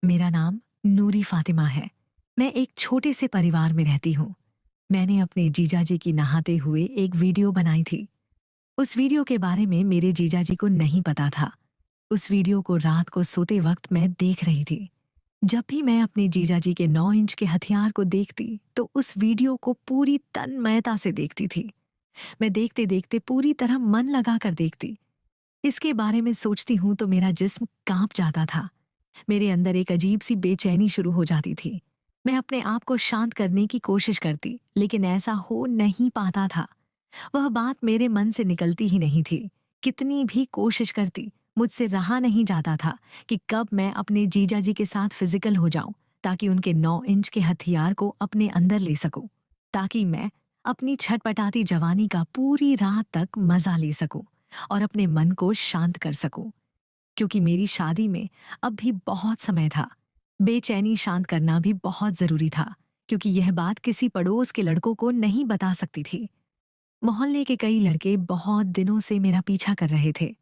मेरा नाम नूरी फातिमा है। मैं एक छोटे से परिवार में रहती हूँ। मैंने अपने जीजाजी की नहाते हुए एक वीडियो बनाई थी। उस वीडियो के बारे में मेरे जीजाजी को नहीं पता था। उस वीडियो को रात को सोते वक्त मैं देख रही थी। जब भी मैं अपने जीजाजी के 9 इंच के हथियार को देखती तो उस वीडियो को पूरी तन्मयता से देखती थी। मैं देखते देखते पूरी तरह मन लगा कर देखती। इसके बारे में सोचती हूँ तो मेरा जिस्म कांप जाता था। मेरे अंदर एक अजीब सी बेचैनी शुरू हो जाती थी। मैं अपने आप को शांत करने की कोशिश करती, लेकिन ऐसा हो नहीं पाता था। वह बात मेरे मन से निकलती ही नहीं थी। कितनी भी कोशिश करती, मुझसे रहा नहीं जाता था कि कब मैं अपने जीजाजी के साथ फिजिकल हो जाऊं, ताकि उनके 9 इंच के हथियार को अपने अंदर ले सकूं, ताकि मैं अपनी छटपटाती जवानी का पूरी रात तक मजा ले सकूं और अपने मन को शांत कर सकूं। क्योंकि मेरी शादी में अब भी बहुत समय था। बेचैनी शांत करना भी बहुत जरूरी था, क्योंकि यह बात किसी पड़ोस के लड़कों को नहीं बता सकती थी। मोहल्ले के कई लड़के बहुत दिनों से मेरा पीछा कर रहे थे।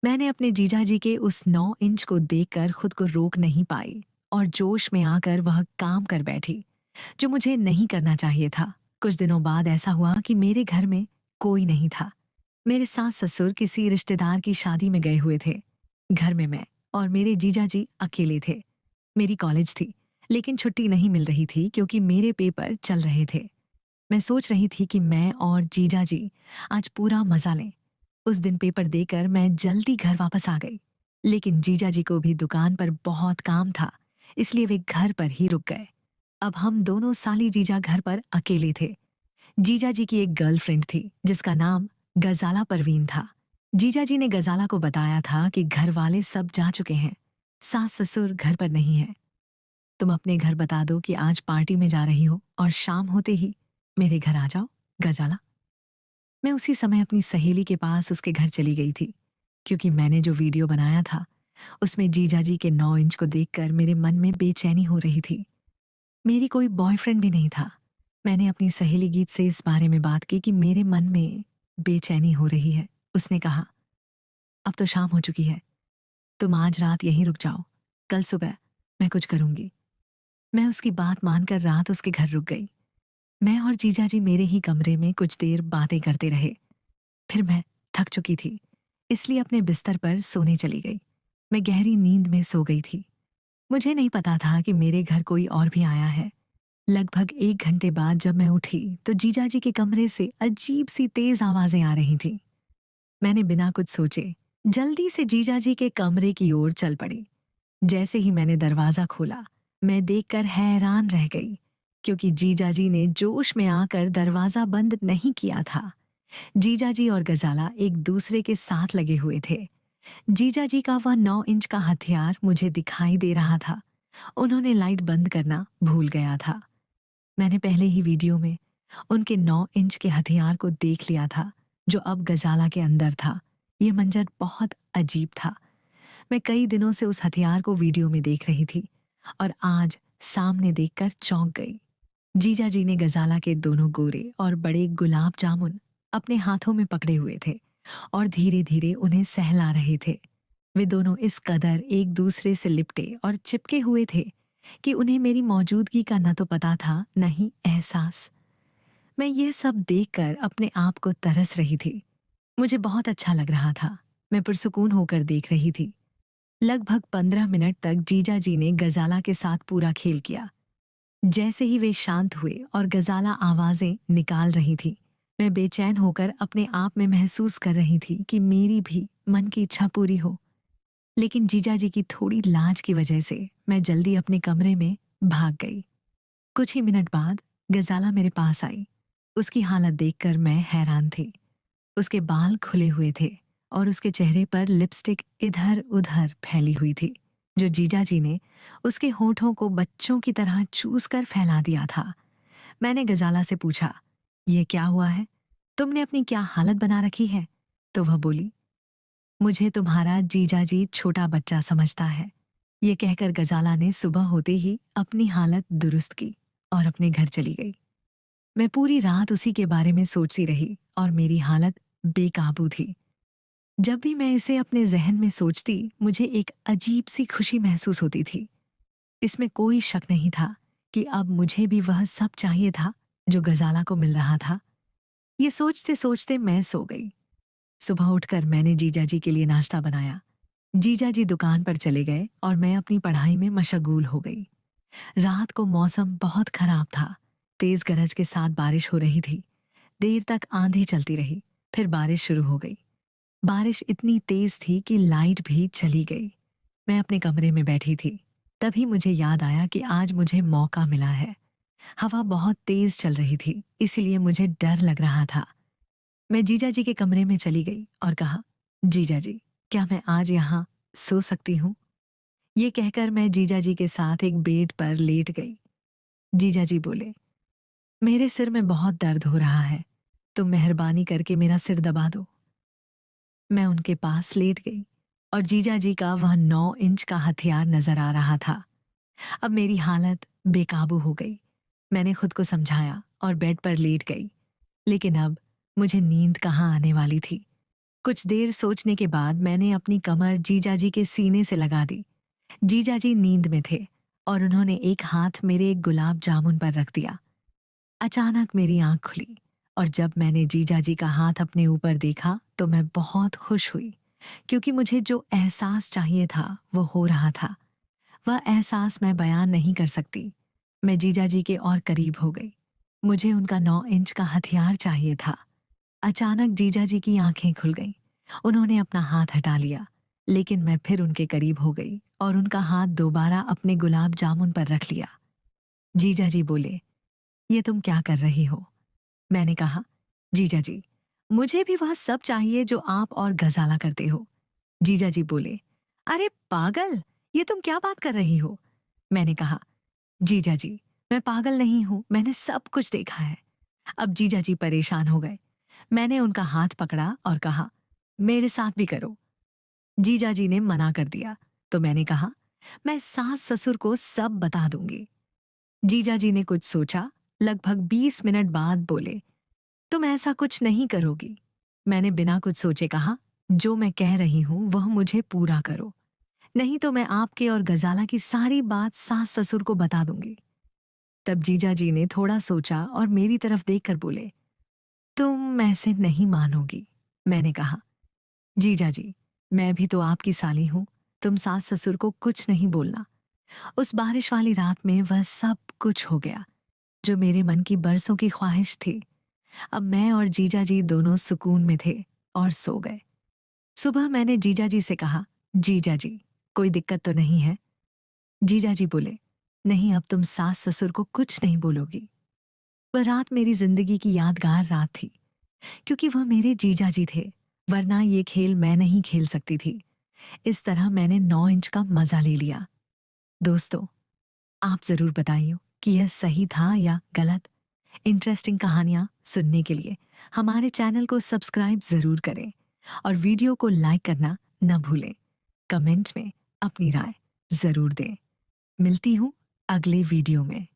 मैंने अपने जीजाजी के उस 9 इंच को देखकर खुद को रोक नहीं पाई और जोश में आकर वह काम कर बैठी, जो मुझे नहीं करना चाहिए था। कुछ दिनों बाद ऐसा हुआ कि मेरे घर में कोई नहीं था। मेरे सास ससुर किसी रिश्तेदार की शादी में गए हुए थे। घर में मैं और मेरे जीजाजी अकेले थे। मेरी कॉलेज थी, लेकिन छुट्टी नहीं मिल रही थी क्योंकि मेरे पेपर चल रहे थे। मैं सोच रही थी कि मैं और जीजाजी आज पूरा मजा लें। उस दिन पेपर देकर मैं जल्दी घर वापस आ गई, लेकिन जीजाजी को भी दुकान पर बहुत काम था, इसलिए वे घर पर ही रुक गए। अब हम दोनों साली जीजा घर पर अकेले थे। जीजाजी की एक गर्लफ्रेंड थी जिसका नाम गजाला परवीन था। जीजाजी ने गजाला को बताया था कि घर वाले सब जा चुके हैं, सास ससुर घर पर नहीं है। तुम अपने घर बता दो कि आज पार्टी में जा रही हो और शाम होते ही मेरे घर आ जाओ, गजाला। मैं उसी समय अपनी सहेली के पास उसके घर चली गई थी, क्योंकि मैंने जो वीडियो बनाया था उसमें जीजाजी के 9 इंच को देखकर मेरे मन में बेचैनी हो रही थी। मेरी कोई बॉयफ्रेंड भी नहीं था। मैंने अपनी सहेली गीत से इस बारे में बात की कि मेरे मन में बेचैनी हो रही है। उसने कहा, अब तो शाम हो चुकी है, तुम आज रात यहीं रुक जाओ, कल सुबह मैं कुछ करूंगी। मैं उसकी बात मानकर रात उसके घर रुक गई। मैं और जीजाजी मेरे ही कमरे में कुछ देर बातें करते रहे। फिर मैं थक चुकी थी, इसलिए अपने बिस्तर पर सोने चली गई। मैं गहरी नींद में सो गई थी। मुझे नहीं पता था कि मेरे घर कोई और भी आया है। लगभग 1 घंटे बाद जब मैं उठी तो जीजाजी के कमरे से अजीब सी तेज आवाजें आ रही थीं। मैंने बिना कुछ सोचे जल्दी से जीजाजी के कमरे की ओर चल पड़ी। जैसे ही मैंने दरवाजा खोला, मैं देखकर हैरान रह गई, क्योंकि जीजाजी ने जोश में आकर दरवाजा बंद नहीं किया था। जीजाजी और गजाला एक दूसरे के साथ लगे हुए थे। जीजाजी का वह 9 इंच का हथियार मुझे दिखाई दे रहा था। उन्होंने लाइट बंद करना भूल गया था। मैंने पहले ही वीडियो में उनके 9 इंच के हथियार को देख लिया था, जो अब गजाला के अंदर था। ये मंजर बहुत अजीब था। मैं कई दिनों से उस हथियार को वीडियो में देख रही थी और आज सामने देखकर चौंक गई। जीजाजी ने गजाला के दोनों गोरे और बड़े गुलाब जामुन अपने हाथों में पकड़े हुए थे और धीरे धीरे उन्हें सहला रहे थे। वे दोनों इस कदर एक दूसरे से लिपटे और चिपके हुए थे कि उन्हें मेरी मौजूदगी का न तो पता था, न ही एहसास। मैं ये सब देखकर अपने आप को तरस रही थी। मुझे बहुत अच्छा लग रहा था। मैं पुरसुकून होकर देख रही थी। लगभग 15 मिनट तक जीजाजी ने गजाला के साथ पूरा खेल किया। जैसे ही वे शांत हुए और गजाला आवाजें निकाल रही थी, मैं बेचैन होकर अपने आप में महसूस कर रही थी कि मेरी भी मन की इच्छा पूरी हो। लेकिन जीजाजी की थोड़ी लाज की वजह से मैं जल्दी अपने कमरे में भाग गई। कुछ ही मिनट बाद गजाला मेरे पास आई। उसकी हालत देखकर मैं हैरान थी। उसके बाल खुले हुए थे और उसके चेहरे पर लिपस्टिक इधर उधर फैली हुई थी, जो जीजाजी ने उसके होठों को बच्चों की तरह चूस कर फैला दिया था। मैंने गजाला से पूछा, ये क्या हुआ है? तुमने अपनी क्या हालत बना रखी है? तो वह बोली, मुझे तुम्हारा जीजाजी छोटा बच्चा समझता है। ये कहकर गजाला ने सुबह होते ही अपनी हालत दुरुस्त की और अपने घर चली गई। मैं पूरी रात उसी के बारे में सोचती रही और मेरी हालत बेकाबू थी। जब भी मैं इसे अपने जहन में सोचती, मुझे एक अजीब सी खुशी महसूस होती थी। इसमें कोई शक नहीं था कि अब मुझे भी वह सब चाहिए था जो गजाला को मिल रहा था। ये सोचते सोचते मैं सो गई। सुबह उठकर मैंने जीजा जी के लिए नाश्ता बनाया। जीजा जी दुकान पर चले गए और मैं अपनी पढ़ाई में मशगूल हो गई। रात को मौसम बहुत खराब था। तेज गरज के साथ बारिश हो रही थी। देर तक आंधी चलती रही, फिर बारिश शुरू हो गई। बारिश इतनी तेज थी कि लाइट भी चली गई। मैं अपने कमरे में बैठी थी। तभी मुझे याद आया कि आज मुझे मौका मिला है। हवा बहुत तेज चल रही थी, इसीलिए मुझे डर लग रहा था। मैं जीजा जी के कमरे में चली गई और कहा, जीजा जी, क्या मैं आज यहाँ सो सकती हूँ? ये कहकर मैं जीजा जी के साथ एक बेड पर लेट गई। जीजा जी बोले, मेरे सिर में बहुत दर्द हो रहा है, तुम मेहरबानी करके मेरा सिर दबा दो। मैं उनके पास लेट गई और जीजा जी का वह 9 इंच का हथियार नजर आ रहा था। अब मेरी हालत बेकाबू हो गई। मैंने खुद को समझाया और बेड पर लेट गई, लेकिन अब मुझे नींद कहाँ आने वाली थी। कुछ देर सोचने के बाद मैंने अपनी कमर जीजा जी के सीने से लगा दी। जीजा जी नींद में थे और उन्होंने एक हाथ मेरे एक गुलाब जामुन पर रख दिया। अचानक मेरी आंख खुली और जब मैंने जीजा जी का हाथ अपने ऊपर देखा तो मैं बहुत खुश हुई, क्योंकि मुझे जो एहसास चाहिए था वो हो रहा था। वह एहसास मैं बयान नहीं कर सकती। मैं जीजा जी के और करीब हो गई। मुझे उनका 9 इंच का हथियार चाहिए था। अचानक जीजा जी की आंखें खुल गईं। उन्होंने अपना हाथ हटा लिया, लेकिन मैं फिर उनके करीब हो गई और उनका हाथ दोबारा अपने गुलाब जामुन पर रख लिया। जीजा जी बोले, ये तुम क्या कर रही हो? मैंने कहा, जीजा जी, मुझे भी वह सब चाहिए जो आप और गजाला करते हो। जीजा जी बोले, अरे पागल, ये तुम क्या बात कर रही हो? मैंने कहा, जीजा जी, मैं पागल नहीं हूं, मैंने सब कुछ देखा है। अब जीजा जी परेशान हो गए। मैंने उनका हाथ पकड़ा और कहा, मेरे साथ भी करो। जीजा जी ने मना कर दिया, तो मैंने कहा, मैं सास ससुर को सब बता दूंगी। जीजा जी ने कुछ सोचा, लगभग 20 मिनट बाद बोले, तुम ऐसा कुछ नहीं करोगी। मैंने बिना कुछ सोचे कहा, जो मैं कह रही हूं वह मुझे पूरा करो, नहीं तो मैं आपके और गजाला की सारी बात सास ससुर को बता दूंगी। तब जीजा जी ने थोड़ा सोचा और मेरी तरफ देखकर बोले, तुम ऐसे नहीं मानोगी। मैंने कहा, जीजा जी, मैं भी तो आपकी साली हूं, तुम सास ससुर को कुछ नहीं बोलना। उस बारिश वाली रात में वह सब कुछ हो गया जो मेरे मन की बरसों की ख्वाहिश थी। अब मैं और जीजा जी दोनों सुकून में थे और सो गए। सुबह मैंने जीजा जी से कहा, जीजा जी, कोई दिक्कत तो नहीं है? जीजा जी बोले, नहीं, अब तुम सास ससुर को कुछ नहीं बोलोगी। वह रात मेरी जिंदगी की यादगार रात थी, क्योंकि वह मेरे जीजा जी थे, वरना ये खेल मैं नहीं खेल सकती थी। इस तरह मैंने 9 इंच का मजा ले लिया। दोस्तों, आप जरूर बताइए कि यह सही था या गलत। इंटरेस्टिंग कहानियां सुनने के लिए हमारे चैनल को सब्सक्राइब जरूर करें और वीडियो को लाइक करना न भूलें। कमेंट में अपनी राय जरूर दें। मिलती हूँ अगले वीडियो में।